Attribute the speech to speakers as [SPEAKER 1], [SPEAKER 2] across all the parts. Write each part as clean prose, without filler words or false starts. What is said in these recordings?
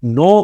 [SPEAKER 1] 9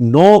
[SPEAKER 1] 9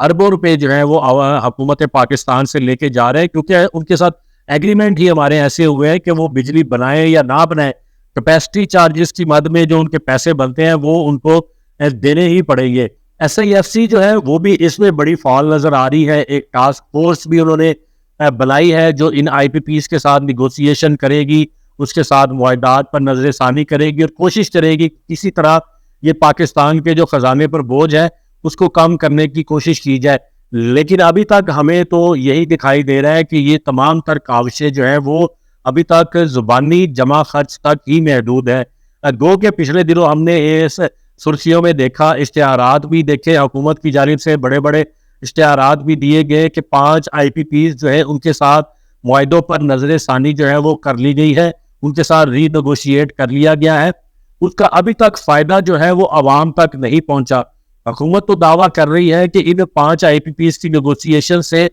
[SPEAKER 1] اربوں روپے جو ہیں وہ حکومت پاکستان سے لے کے جا رہے ہیں, کیونکہ ان کے ساتھ ایگریمنٹ ہی ہمارے ایسے ہوئے ہیں کہ وہ بجلی بنائیں یا نہ بنائیں, کیپیسٹی چارجز کی مد میں جو ان کے پیسے بنتے ہیں وہ ان کو دینے ہی پڑیں گے. SIFC جو ہے وہ بھی اس میں بڑی فعال نظر آ رہی ہے. ایک ٹاسک فورس بھی انہوں نے بنائی ہے جو ان IPPs کے ساتھ نیگوسیشن کرے گی, اس کے ساتھ معاہدات پر نظر ثانی کرے گی اور کوشش کرے گی کسی طرح یہ پاکستان کے جو خزانے پر بوجھ ہے اس کو کم کرنے کی کوشش کی جائے. لیکن ابھی تک ہمیں تو یہی دکھائی دے رہا ہے کہ یہ تمام تر کاوشیں جو ہیں وہ ابھی تک زبانی جمع خرچ تک ہی محدود ہے. گو کہ پچھلے دنوں ہم نے اس سرخیوں میں دیکھا, اشتہارات بھی دیکھے, حکومت کی جانب سے بڑے بڑے اشتہارات بھی دیے گئے کہ 5 IPPs جو ہے ان کے ساتھ معاہدوں پر نظر ثانی جو ہے وہ کر لی گئی ہے, ان کے ساتھ ری نیگوشیٹ کر لیا گیا ہے. اس کا ابھی تک فائدہ جو ہے وہ عوام تک نہیں پہنچا. حکومت تو دعویٰ کر رہی ہے کہ ان 5 IPPs کی نیگوسیشن سے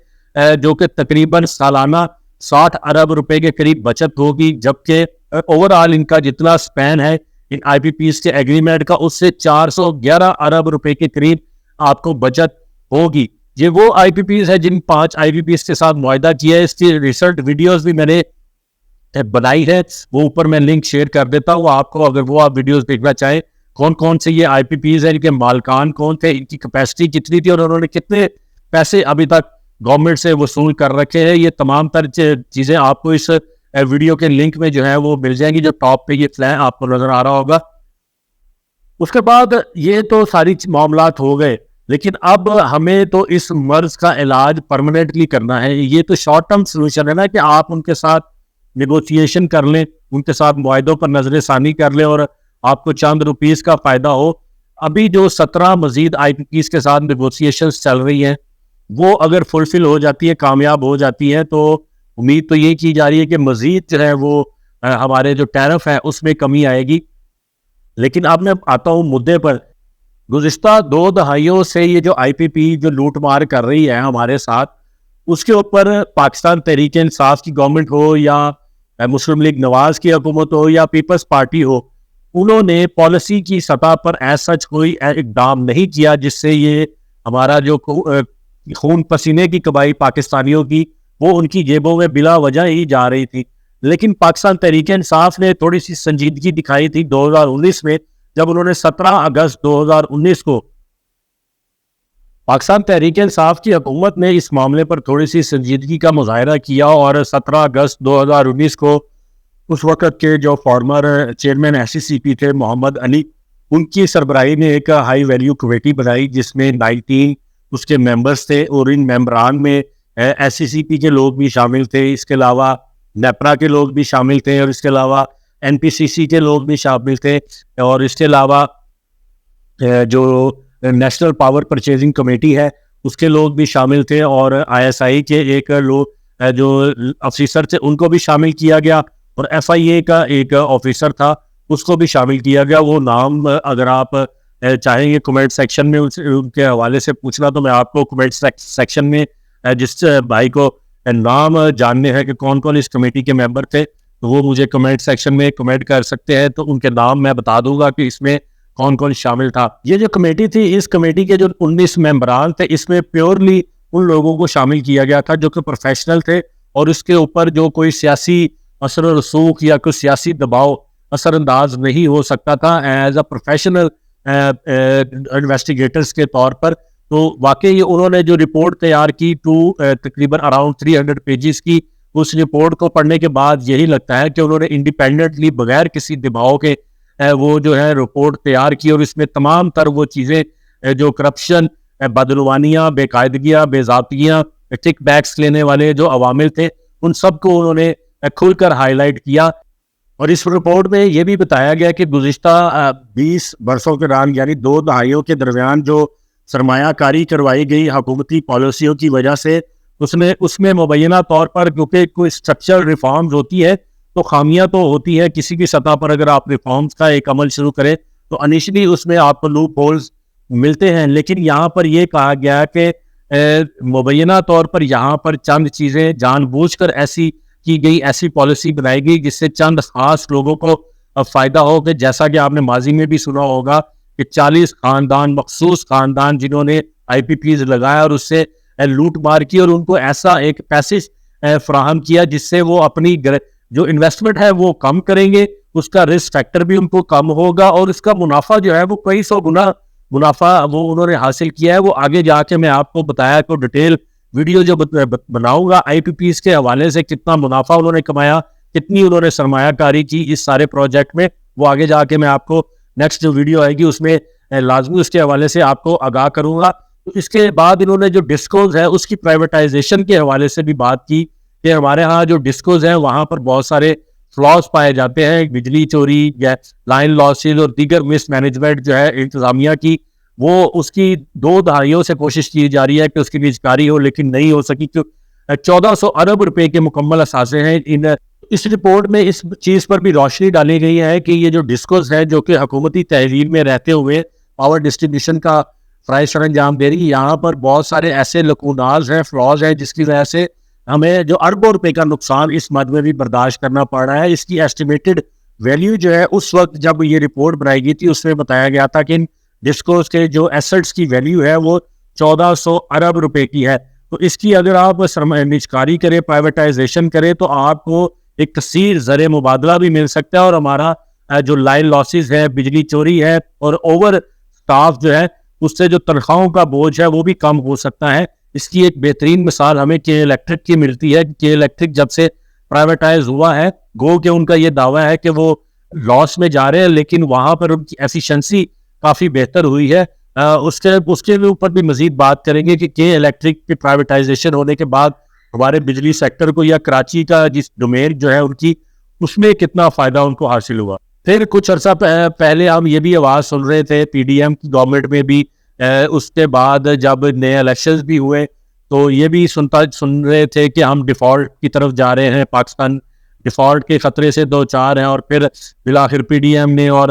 [SPEAKER 1] جو کہ تقریباً سالانہ 60 ارب روپے کے قریب بچت ہوگی, جبکہ اوور آل ان کا جتنا سپین ہے ان IPPs کے ایگریمنٹ کا اس سے 411 ارب روپے کے قریب آپ کو بچت ہوگی. یہ وہ IPPs ہے جن 5 IPPs کے ساتھ معاہدہ کیا ہے. اس کی ریسرچ ویڈیوز بھی میں نے بنائی ہے, وہ اوپر میں لنک شیئر کر دیتا ہوں آپ کو, اگر وہ آپ ویڈیوز دیکھنا چاہیں. کون کون سے یہ IPPs ہیں, ان کے مالکان کون تھے, ان کی کیپیسٹی کتنی تھی اور انہوں نے کتنے پیسے ابھی تک گورنمنٹ سے وصول کر رکھے ہیں. یہ تمام تر چیزیں آپ کو اس ویڈیو کے لنک میں جو ہے وہ مل جائیں گی, جو ٹاپ پہ یہ فلائر آپ کو نظر آ رہا ہوگا. اس کے بعد یہ تو ساری معاملات ہو گئے, لیکن اب ہمیں تو اس مرض کا علاج پرماننٹلی کرنا ہے. یہ تو شارٹ ٹرم سولوشن ہے نا کہ آپ ان کے ساتھ نیگوسیشن کر لیں, ان کے ساتھ معاہدوں پر نظر ثانی کر لیں اور آپ کو چند روپیز کا فائدہ ہو. ابھی جو 17 مزید IPPs کے ساتھ نیگوسیشنز چل رہی ہیں وہ اگر فلفل ہو جاتی ہے, کامیاب ہو جاتی ہے, تو امید تو یہ کی جا رہی ہے کہ مزید جو ہے وہ ہمارے جو ٹیرف ہے اس میں کمی آئے گی. لیکن اب میں آتا ہوں مدعے پر. گزشتہ 2 دہائیوں سے یہ جو IPP جو لوٹ مار کر رہی ہے ہمارے ساتھ, اس کے اوپر پاکستان تحریک انصاف کی گورنمنٹ ہو یا مسلم لیگ نواز کی حکومت ہو یا پیپلز پارٹی ہو, انہوں نے پالیسی کی سطح پر ایز سچ کوئی اقدام نہیں کیا جس سے یہ ہمارا جو خون پسینے کی کمائی پاکستانیوں کی وہ ان کی جیبوں میں بلا وجہ ہی جا رہی تھی. لیکن پاکستان تحریک انصاف نے تھوڑی سی سنجیدگی دکھائی تھی 2019 میں, جب انہوں نے 17 اگست 2019 کو پاکستان تحریک انصاف کی حکومت نے اس معاملے پر تھوڑی سی سنجیدگی کا مظاہرہ کیا, اور 17 اگست 2019 کو اس وقت کے جو فارمر چیئرمین SCCP تھے محمد علی, ان کی سربراہی نے ایک ہائی ویلیو کمیٹی بنائی جس میں 19 اس کے ممبرز تھے, اور ان ممبران میں SCCP کے لوگ بھی شامل تھے, اس کے علاوہ نیپرا کے لوگ بھی شامل تھے, اور اس کے علاوہ NPCC کے لوگ بھی شامل تھے, اور اس کے علاوہ جو نیشنل پاور پرچیزنگ کمیٹی ہے اس کے لوگ بھی شامل تھے, اور ISI کے ایک لوگ جو افسر تھے ان کو بھی شامل کیا گیا, اور FIA کا ایک آفیسر تھا اس کو بھی شامل کیا گیا. وہ نام اگر آپ چاہیں گے کمنٹ سیکشن میں ان کے حوالے سے پوچھنا, تو میں آپ کو کمنٹ سیکشن میں جس بھائی کو نام جاننے ہیں کہ کون کون اس کمیٹی کے ممبر تھے, تو وہ مجھے کمنٹ سیکشن میں کمنٹ کر سکتے ہیں, تو ان کے نام میں بتا دوں گا کہ اس میں کون کون شامل تھا. یہ جو کمیٹی تھی, اس کمیٹی کے جو 19 ممبران تھے, اس میں پیورلی ان لوگوں کو شامل کیا گیا تھا جو کہ پروفیشنل تھے, اور اس کے اوپر جو کوئی سیاسی اثر و رسوخ یا کوئی سیاسی دباؤ اثر انداز نہیں ہو سکتا تھا ایز اے پروفیشنل انویسٹیگیٹرز کے طور پر. تو واقعی انہوں نے جو رپورٹ تیار کی تقریباً اراؤنڈ 300 پیجز کی, اس رپورٹ کو پڑھنے کے بعد یہی لگتا ہے کہ انہوں نے انڈیپینڈنٹلی بغیر کسی دباؤ کے وہ جو ہے رپورٹ تیار کی, اور اس میں تمام تر وہ چیزیں جو کرپشن, بدعنوانیاں, بے قاعدگیاں, بے ضابطگیاں, ٹک بیکس لینے والے جو عوامل تھے ان سب کو انہوں نے کھل کر ہائی لائٹ کیا. اور اس رپورٹ میں یہ بھی بتایا گیا کہ گزشتہ 20 برسوں کے دوران یعنی 2 دہائیوں کے درمیان جو سرمایہ کاری کروائی گئی حکومتی پالیسیوں کی وجہ سے اس میں مبینہ طور پر کیونکہ کوئی اسٹرکچرل ریفارمز ہوتی ہے تو خامیاں تو ہوتی ہے کسی بھی سطح پر. اگر آپ ریفارمز کا ایک عمل شروع کریں تو انیشلی اس میں آپ کو لوپ ہولز ملتے ہیں, لیکن یہاں پر یہ کہا گیا کہ مبینہ طور پر یہاں پر چند چیزیں جان بوجھ کر ایسی کی گئی, ایسی پالیسی بنائی گئی جس سے چند خاص لوگوں کو فائدہ ہو. کہ جیسا کہ آپ نے ماضی میں بھی سنا ہوگا کہ 40 خاندان, مخصوص خاندان جنہوں نے IPPs لگایا اور اس سے لوٹ مار کی اور ان کو ایسا ایک پیسج فراہم کیا جس سے وہ اپنی جو انویسٹمنٹ ہے وہ کم کریں گے, اس کا رسک فیکٹر بھی ان کو کم ہوگا اور اس کا منافع جو ہے وہ کئی سو گنا منافع وہ انہوں نے حاصل کیا ہے. وہ آگے جا کے میں آپ کو بتایا کہ ڈیٹیل ویڈیو جو بناؤں گا IPPs کے حوالے سے, کتنا منافع انہوں نے کمایا, کتنی انہوں نے سرمایہ کاری کی اس سارے پروجیکٹ میں, وہ آگے جا کے میں آپ کو نیکسٹ جو ویڈیو آئے گی اس میں لازمی اس کے حوالے سے آپ کو آگاہ کروں گا. تو اس کے بعد انہوں نے جو ڈسکوز ہے اس کی پرائیویٹائزیشن کے حوالے سے بھی بات کی کہ ہمارے ہاں جو ڈسکوز ہیں وہاں پر بہت سارے فلاز پائے جاتے ہیں, بجلی چوری, لائن لاسز اور دیگر مس مینجمنٹ جو ہے انتظامیہ کی, وہ اس کی 2 دہائیوں سے کوشش کی جا رہی ہے کہ اس کی نجکاری ہو لیکن نہیں ہو سکی. 1400 ارب روپے کے مکمل اثاثے ہیں. اس رپورٹ میں اس چیز پر بھی روشنی ڈالی گئی ہے کہ یہ جو ڈسکوز ہے جو کہ حکومتی تحویل میں رہتے ہوئے پاور ڈسٹریبیوشن کا فرائض سر انجام دے رہی ہے, یہاں پر بہت سارے ایسے لکوناز ہیں, فلاز ہیں جس کی وجہ سے ہمیں جو اربوں روپے کا نقصان اس مد میں بھی برداشت کرنا پڑ رہا ہے. اس کی ایسٹیمیٹڈ ویلیو جو ہے اس وقت جب یہ رپورٹ بنائی گئی تھی اس میں بتایا گیا تھا کہ ان ڈسکوز کے جو ایسٹس کی ویلیو ہے وہ 1400 ارب روپے کی ہے. تو اس کی اگر آپ نجکاری کریں, پرائیویٹائزیشن کریں تو آپ کو ایک کثیر زر مبادلہ بھی مل سکتا ہے اور ہمارا جو لائن لاسز ہے, بجلی چوری ہے اور اوور سٹاف جو ہے اس سے جو تنخواہوں کا بوجھ ہے وہ بھی کم ہو سکتا ہے. اس کی ایک بہترین مثال ہمیں کے الیکٹرک کی ملتی ہے. کے الیکٹرک جب سے پرائیویٹائز ہوا ہے, گو کہ ان کا یہ دعویٰ ہے کہ وہ لاس میں جا رہے ہیں لیکن وہاں پر ان کی ایفیشنسی کافی بہتر ہوئی ہے. اس کے اوپر بھی مزید بات کریں گے کہ کے الیکٹرک کی پرائیویٹائزیشن ہونے کے بعد ہمارے بجلی سیکٹر کو یا کراچی کا جس ڈومین جو ہے ان کی, اس میں کتنا فائدہ ان کو حاصل ہوا. پھر کچھ عرصہ پہلے ہم یہ بھی آواز سن رہے تھے PDM کی گورنمنٹ میں بھی, اس کے بعد جب نئے الیکشنز بھی ہوئے تو یہ بھی سن رہے تھے کہ ہم ڈیفالٹ کی طرف جا رہے ہیں, پاکستان ڈیفالٹ کے خطرے سے 2-4 ہیں, اور پھر بالآخر PDM نے اور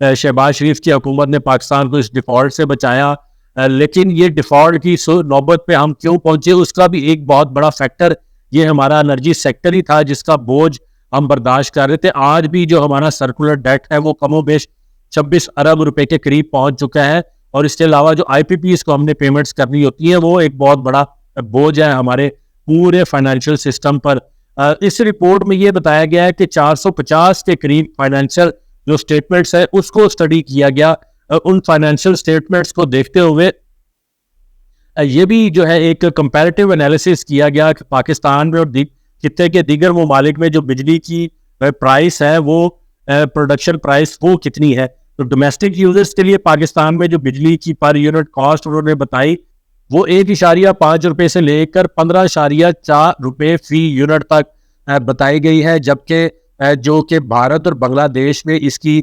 [SPEAKER 1] شہباز شریف کی حکومت نے پاکستان کو اس ڈیفالٹ سے بچایا. لیکن یہ ڈیفالٹ کی نوبت پہ ہم کیوں پہنچے, اس کا بھی ایک بہت بڑا فیکٹر یہ ہمارا انرجی سیکٹر ہی تھا جس کا بوجھ ہم برداشت کر رہے تھے. آج بھی جو ہمارا سرکولر ڈیٹ ہے وہ کم و بیش 26 ارب روپے کے قریب پہنچ چکا ہے, اور اس کے علاوہ جو IPPs کو ہم نے پیمنٹس کرنی ہوتی ہیں وہ ایک بہت بڑا بوجھ ہے ہمارے پورے فائنینشیل سسٹم پر. اس رپورٹ میں یہ بتایا گیا ہے کہ 450 کے قریب فائنینشیل جو سٹیٹمنٹس ہے اس کو اسٹڈی کیا گیا. ان فائنینشیل سٹیٹمنٹس کو دیکھتے ہوئے یہ بھی جو ہے ایک کمپیریٹیو انالیسس کیا گیا کہ پاکستان میں اور خطے کے دیگر ممالک میں جو بجلی کی پرائس ہے وہ پروڈکشن پرائس وہ کتنی ہے. تو ڈومیسٹک یوزرز کے لیے پاکستان میں جو بجلی کی پر یونٹ کاسٹ انہوں نے بتائی وہ 1.5 روپے سے لے کر 15.4 روپے فی یونٹ تک بتائی گئی ہے, جبکہ جو کہ بھارت اور بنگلہ دیش میں اس کی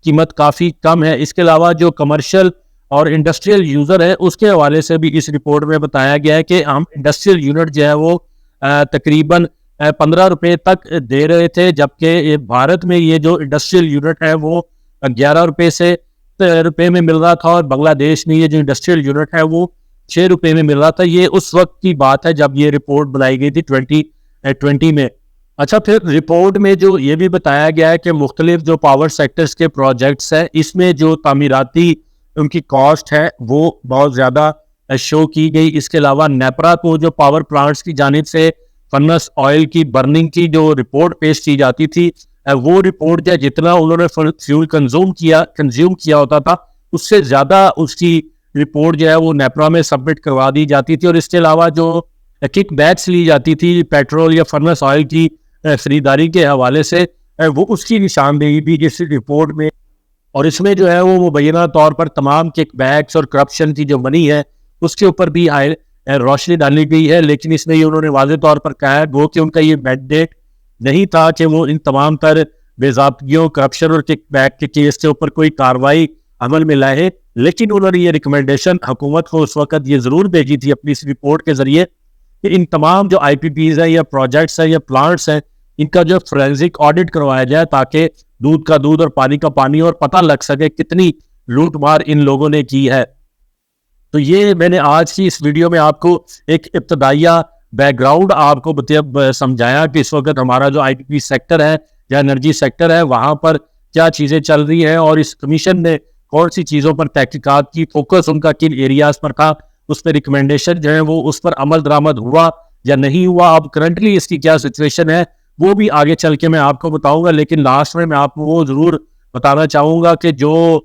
[SPEAKER 1] قیمت کافی کم ہے. اس کے علاوہ جو کمرشل اور انڈسٹریل یوزر ہے اس کے حوالے سے بھی اس رپورٹ میں بتایا گیا ہے کہ ہم انڈسٹریل یونٹ جو ہے وہ تقریباً 15 روپے تک دے رہے تھے, جبکہ بھارت میں یہ جو انڈسٹریل یونٹ ہے وہ 11 روپے میں مل رہا تھا, اور بنگلہ دیش میں یہ جو انڈسٹریل یونٹ ہے وہ 6 روپے میں مل رہا تھا. یہ اس وقت کی بات ہے جب یہ رپورٹ بنائی گئی تھی 2020 میں. اچھا, پھر رپورٹ میں جو یہ بھی بتایا گیا ہے کہ مختلف جو پاور سیکٹرز کے پروجیکٹس ہیں اس میں جو تعمیراتی ان کی کاسٹ ہے وہ بہت زیادہ شو کی گئی. اس کے علاوہ نیپرا کو جو پاور پلانٹس کی جانب سے فرنس آئل کی برننگ کی جو رپورٹ پیش کی جاتی تھی وہ رپورٹ جو جتنا انہوں نے فیول کنزیوم کیا ہوتا تھا اس سے زیادہ اس کی رپورٹ جو ہے وہ نیپرا میں سبمٹ کروا دی جاتی تھی. اور اس کے علاوہ جو کک بیکس لی جاتی تھی پیٹرول یا فرنس آئل کی خریداری کے حوالے سے وہ اس کی نشاندہی بھی اس رپورٹ میں, اور اس میں جو ہے وہ مبینہ طور پر تمام کک بیکس اور کرپشن کی جو منی ہے اس کے اوپر بھی روشنی ڈالی گئی ہے. لیکن اس میں یہ انہوں نے واضح طور پر کہا ہے وہ کہ ان کا یہ مینڈیٹ نہیں تھا کہ وہ ان تمام تر بے ضابطگیوں, کرپشن اور کک بیک کے کیس کے اوپر کوئی کارروائی عمل میں لائے. لیکن انہوں نے یہ ریکمنڈیشن حکومت کو اس وقت یہ ضرور بھیجی تھی اپنی اس رپورٹ کے ذریعے کہ ان تمام جو IPPs ہیں یا پروجیکٹس ہیں یا پلانٹس ہیں ان کا جو فورینزک آڈٹ کروایا جائے تاکہ دودھ کا دودھ اور پانی کا پانی اور پتہ لگ سکے کتنی لوٹ مار ان لوگوں نے کی ہے. تو یہ میں نے آج کی اس ویڈیو میں آپ کو ایک ابتدائیہ بیک گراؤنڈ آپ کو سمجھایا کہ اس وقت ہمارا جو IPP سیکٹر ہے یا انرجی سیکٹر ہے وہاں پر کیا چیزیں چل رہی ہیں, اور اس کمیشن نے کون سی چیزوں پر تحقیقات کی، فوکس ان کا کن ایریاز پر تھا، اس پہ ریکمنڈیشن جو ہے وہ اس پر عمل درآمد ہوا یا نہیں ہوا، اب کرنٹلی اس کی کیا سچویشن ہے وہ بھی آگے چل کے میں آپ کو بتاؤں گا. لیکن لاسٹ میں آپ کو وہ ضرور بتانا چاہوں گا کہ جو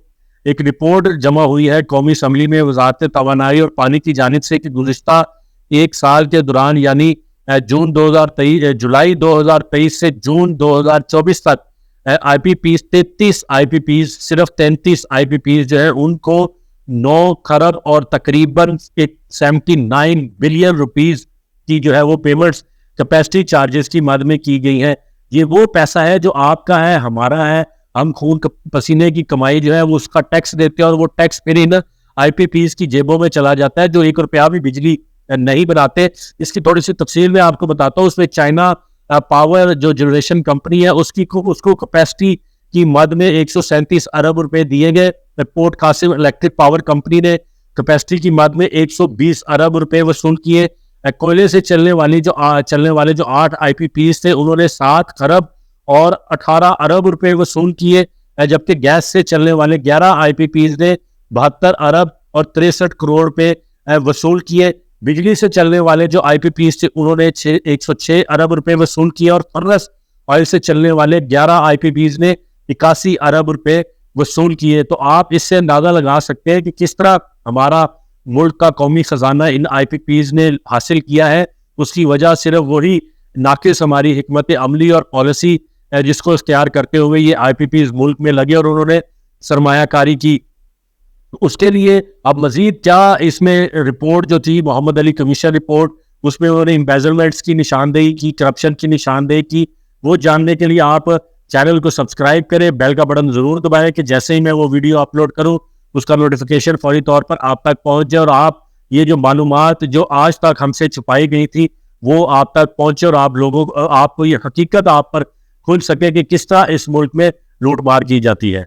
[SPEAKER 1] ایک رپورٹ جمع ہوئی ہے قومی اسمبلی میں وزارت توانائی اور پانی کی جانب سے کہ گزشتہ ایک سال کے دوران یعنی جولائی 2023 سے جون 2024 تک آئی پی پیز 33 آئی پی پیز صرف 33 آئی پی پیز جو ہے ان کو 9 کھرب اور تقریباً 79 بلین روپیز کی جو ہے وہ پیمنٹس کیپیسٹی چارجز کی مد میں کی گئی ہیں. یہ وہ پیسہ ہے جو آپ کا ہے، ہمارا ہے، ہم خون پسینے کی کمائی جو ہے وہ اس کا ٹیکس دیتے ہیں اور وہ ٹیکس پھر ان آئی پی پیز کی جیبوں میں چلا جاتا ہے جو 1 روپیہ بھی بجلی نہیں بناتے. اس کی تھوڑی سی تفصیل میں آپ کو بتاتا ہوں. اس میں چائنا پاور جو جنریشن کمپنی ہے اس کو کیپیسٹی کی مد میں 137 ارب روپے دیے گئے. Port Qasim electric power company نے کیپیسٹی کی مد میں 120 ارب روپے وصول کیے. کوئلے سے چلنے والے جو 8 آئی پی پیز تھے انہوں نے 7 کھرب اور 18 ارب روپے وصول کیے، جبکہ گیس سے چلنے والے 11 آئی پی پیز نے 72 ارب اور 63 کروڑ روپے وصول کیے. بجلی سے چلنے والے جو آئی پی پیز تھے انہوں نے 106 ارب روپے وصول کیے اور فرنس آئل سے چلنے والے 11 آئی پی پیز نے 81 ارب روپے وصول کیے. تو آپ اس سے اندازہ لگا سکتے ہیں کہ کس طرح ہمارا ملک کا قومی خزانہ ان آئی پی پیز نے حاصل کیا ہے. اس کی وجہ صرف وہی ناقص ہماری حکمت عملی اور پالیسی جس کو اختیار کرتے ہوئے یہ آئی پی پیز ملک میں لگے اور انہوں نے سرمایہ کاری کی. اس کے لیے اب مزید کیا اس میں رپورٹ جو تھی محمد علی کمیشن رپورٹ، اس میں انہوں نے امبیزلمنٹس کی نشاندہی کی، کرپشن کی نشاندہی کی. وہ جاننے کے لیے آپ چینل کو سبسکرائب کریں، بیل کا بٹن ضرور دبائیں کہ جیسے ہی میں وہ ویڈیو اپلوڈ کروں اس کا نوٹیفیکیشن فوری طور پر آپ تک پہنچ جائے اور آپ یہ جو معلومات جو آج تک ہم سے چھپائی گئی تھی وہ آپ تک پہنچے اور آپ کو یہ حقیقت آپ پر کھل سکے کہ کس طرح اس ملک میں لوٹ مار کی جاتی ہے.